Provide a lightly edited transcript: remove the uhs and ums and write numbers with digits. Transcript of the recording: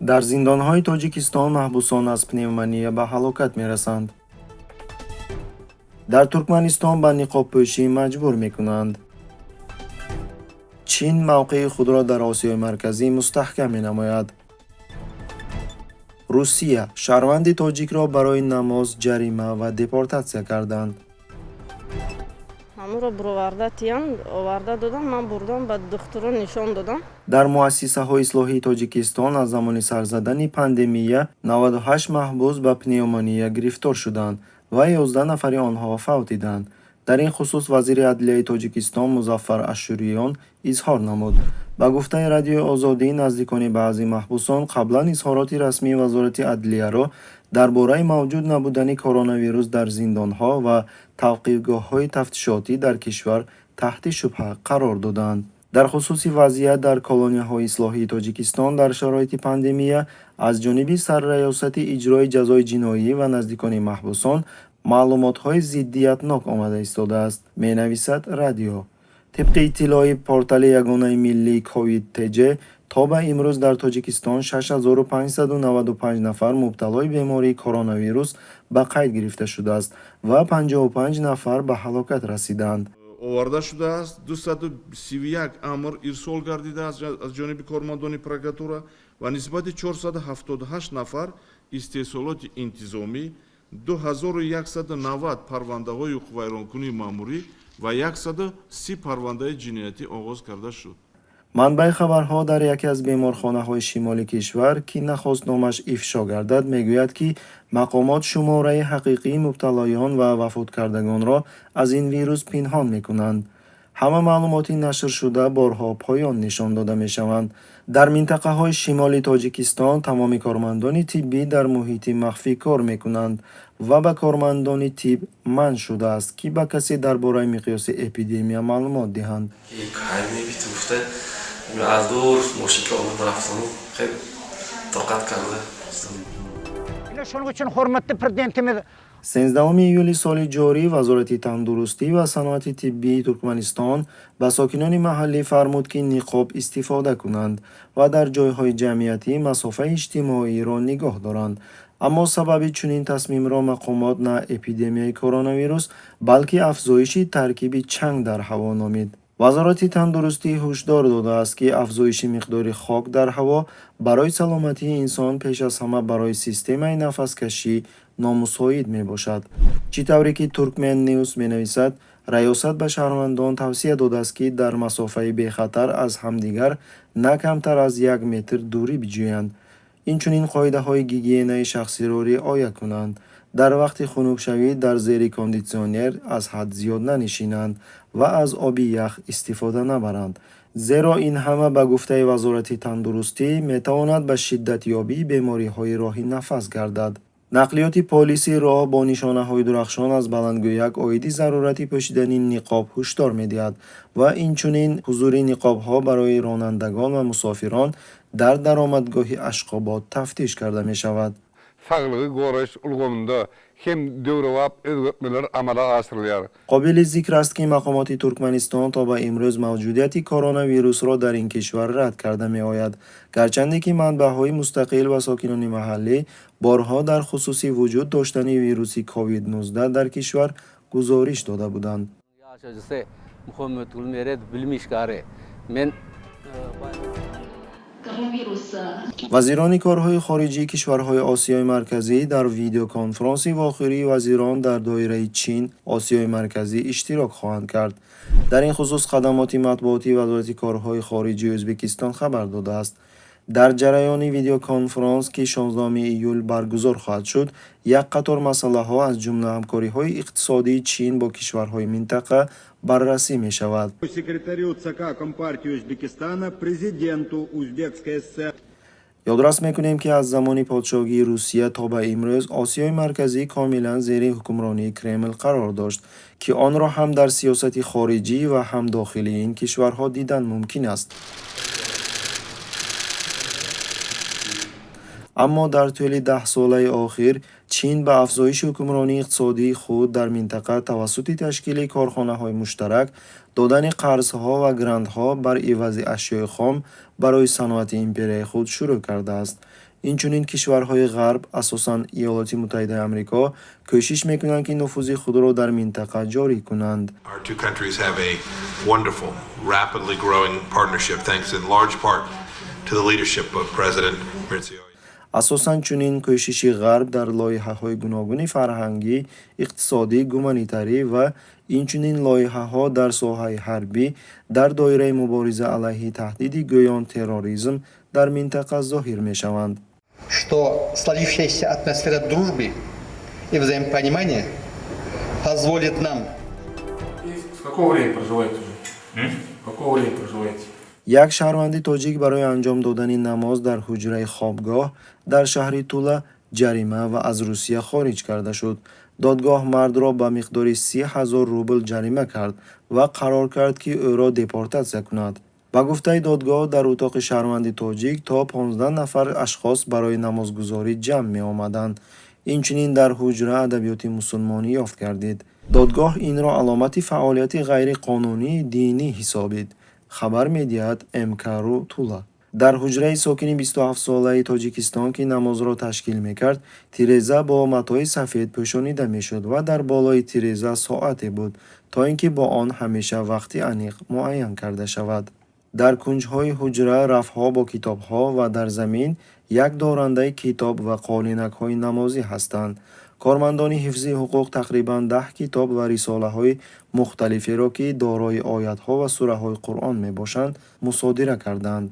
дар зиндонҳои Тоҷикистон маҳбусон аз пневмония ба ҳалокат мерасанд. дар Туркманистон ба ниқобпӯшӣ маҷбур мекунанд. чин мавқеи худро дар Осиёи Марказӣ мустаҳкам менамояд. Русия шаҳрванди тоҷикро барои намоз ҷарима ва депортатсия карданд. ҳамуро буроварда тиян оварда додам, ман бурдам ба духтуро нишон додам. дар муассисаҳои ислоҳии Тоҷикистон аз замони сарзадани пандемия 98 маҳбус ба пневмония гирифтор шуданд ва 11 нафари онҳо фавт диданд. дар ин хусус вазири адлияи Тоҷикистон Музаффар Ашшуриён изҳор намуд. ба гуфтаи Радиои Озодӣ, наздикони баъзе маҳбусон қаблан изҳороти расмии Вазорати Адлияро дар бораи мавҷуд набудани коронавирус дар зиндонҳо ва тавқифгоҳҳои тафтишотӣ дар кишвар таҳти шубҳа қарор доданд. дар хусуси вазъият дар колонияҳои ислоҳии Тоҷикистон дар шароити пандемия аз ҷониби Сарраёсати иҷрои ҷазои ҷиноӣ ва наздикони маҳбусон маълумотҳои зиддиятнок омада истодааст, менависад Радио. тибқи иттилои портали Ягонаи Миллии Ковид-ТЖ, то ба имрӯз дар Тоҷикистон 6595 нафар мубталои бемории коронавирус ба қайд гирифта шудааст ва 55 нафар ба ҳалокат расиданд. оварда шудааст. 231 амр ирсол гардидааст аз ҷониби кормандони прокуратура ва нисбати 478 нафар истеҳсолоти интизомӣ, 2190 парвандаҳои ҳуқуқвайронкунии маъмурӣ ва 130 парвандаи ҷиноятӣ оғоз карда шуд. манбаи хабарҳо дар яке аз беморхонаҳои шимолии кишвар, ки нахост номаш ифшо гардад, мегӯяд, ки мақомот шумораи ҳақиқии мубталоён ва вафоткардагонро аз ин вирус пинҳон мекунанд. ҳама маълумоти нашршуда борҳо поён нишон дода мешаванд. дар минтақаҳои шимоли Тоҷикистон тамоми кормандони тиббӣ дар муҳити махфӣ кор мекунанд ва ба кормандони тиб манъ шудааст, ки ба касе дар бораи миқёси эпидемия маълумот диҳанд. از دور ماشین که آمد رفتم خیلی طاقت کرده. اینا شون uchun hurmatli prezidentimiz 13 июли соли ҷорӣ Вазорати тандурустӣ ва саноати тиббии Туркманистон ба сокинони маҳаллӣ фармуд, ки ниқоб истифода кунанд ва дар ҷойҳои ҷамъиятӣ масофаи иҷтимоиро нигоҳ доранд. аммо сабаби чунин тасмимро мақомот на эпидемияи коронавирус, балки афзоиши таркиби чанг дар ҳаво номид. вазорати тандурустӣ ҳушдор додааст, ки афзоиши миқдори хок дар ҳаво барои саломатии инсон пеш аз ҳама барои системаи нафаскашӣ номусоид мебошад. чӣ тавре ки Туркмен Ньюс менависад, раёсат ба шаҳрвандон тавсия додааст, ки дар масофаи бехатар аз ҳамдигар на камтар аз 1 метр дурӣ биҷӯянд. инчунин қоидаҳои гигиенаи шахсирориоя кунанд. дар вақти хунукшавӣ дар зери кондитсионер аз ҳад зиёд нанишинанд ва аз оби ях истифода набаранд. зеро ин ҳама ба гуфтаи Вазорати тандурустӣ метавонад ба шиддатёбии бемориҳои роҳи нафас гардад. нақлиёти полиси роҳ бо нишонаҳои дурахшон аз баландгӯяк оиди зарурати пӯшидани ниқоб ҳушдор медиҳад ва инчунин ҳузури ниқобҳо барои ронандагон ва мусофирон дар даромадгоҳи Ашқобод тафтиш карда мешавад. sağlığı qoruş ulğumunda hem dövrəvab özgürtmələr amala asırılır. қобили зикр аст, ки мақомоти Туркманистон то ба имрӯз мавҷудияти коронавирусро дар ин кишвар рад карда меояд, гарчанде ки манбаъҳои мустақил ва сокинони маҳаллӣ борҳо дар хусуси вуҷуд доштани вируси COVID-19 дар кишвар гузориш дода буданд. вазирони корҳои хориҷии кишварҳои Осиёи Марказӣ дар видеоконфронси вохӯрии вазирон дар доираи Чин, Осиёи Марказӣ иштирок хоҳанд кард. дар ин хусус хадамоти матбуотии Вазорати корҳои хориҷии Ӯзбекистон хабар додааст. дар ҷараёни видеоконфронс, ки 16 июл баргузор хоҳад шуд, як қатор масъалаҳо аз ҷумла ҳамкориҳои иқтисодии Чин бо кишварҳои минтақа баррасӣ мешавад. Секретарю ЦК Компартии Ӯзбекистона, президенту Узбекской ССР. ёдрас мекунем, ки аз замони подшоҳигии Русия то ба имрӯз Осиёи Марказӣ комилан зери ҳукмронии Кремл қарор дошт, ки онро ҳам дар сиёсати хориҷӣ ва ҳам дохилии ин кишварҳо дидан мумкин аст. аммо дар тӯли 10 солаи охир Чин ба афзоиши ҳукмронии иқтисодии худ дар минтақа тавассути ташкили корхонаҳои муштарак, додани қарзҳо ва грантҳо бар ивази ашёи хом барои саноати империяи худ шурӯъ кардааст. инчунин кишварҳои ғарб, асосан Иёлоти Муттаҳидаи Амрико, кӯшиш мекунанд ки нуфузи худро дар минтақа ҷорӣ кунанд. Our two countries have a wonderful, rapidly growing partnership thanks in large part to the leadership of President Mirziyoyev. асосан чунин кӯшиши ғарб дар лоиҳаҳои гуногуни фарҳангӣ, иқтисодӣ, гуманитарӣ ва инчунин лоиҳаҳо дар соҳаи ҳарбӣ дар доираи мубориза алайҳи таҳдиди гӯён терроризм дар минтақа зоҳир мешаванд. Что сложившаяся атмосфера дружбы и взаимопонимания позволит нам... В какое время проживаете уже? В какое время проживаете? як шаҳрванди тоҷик барои анҷом додани намоз дар ҳуҷраи хобгоҳ дар шаҳри Тула ҷарима ва аз Русия хориҷ карда шуд. додгоҳ мардро ба миқдори 30,000 рубл ҷарима кард ва қарор кард ки ӯро депортатсия кунад. ба гуфтаи додгоҳ, дар утоқи шаҳрванди тоҷик то 15 нафар ашхос барои намозгузорӣ ҷамъ меомаданд. инчунин дар ҳуҷра адабиёти мусулмонӣ ёфт гардид. додгоҳ инро аломати фаъолияти ғайриқонунии динӣ ҳисобид. хабар медиҳад МК-ру Тула. дар ҳуҷраи сокини 27-солаи Тоҷикистон ки намозро ташкил мекард, тиреза бо матои сафед пӯшонида мешуд ва дар болои тиреза соате буд, то ин ки бо он ҳамеша вақти аниқ муайян карда шавад. дар кунҷҳои ҳуҷра рафҳо бо китобҳо ва дар замин як дорандаи китоб ва қолинакҳои намозӣ ҳастанд. кормандони ҳифзи ҳуқуқ тақрибан 10 китоб ва рисолаҳои мухталиферо ки дорои оятҳо ва сураҳои Қуръон мебошанд, мусодира карданд.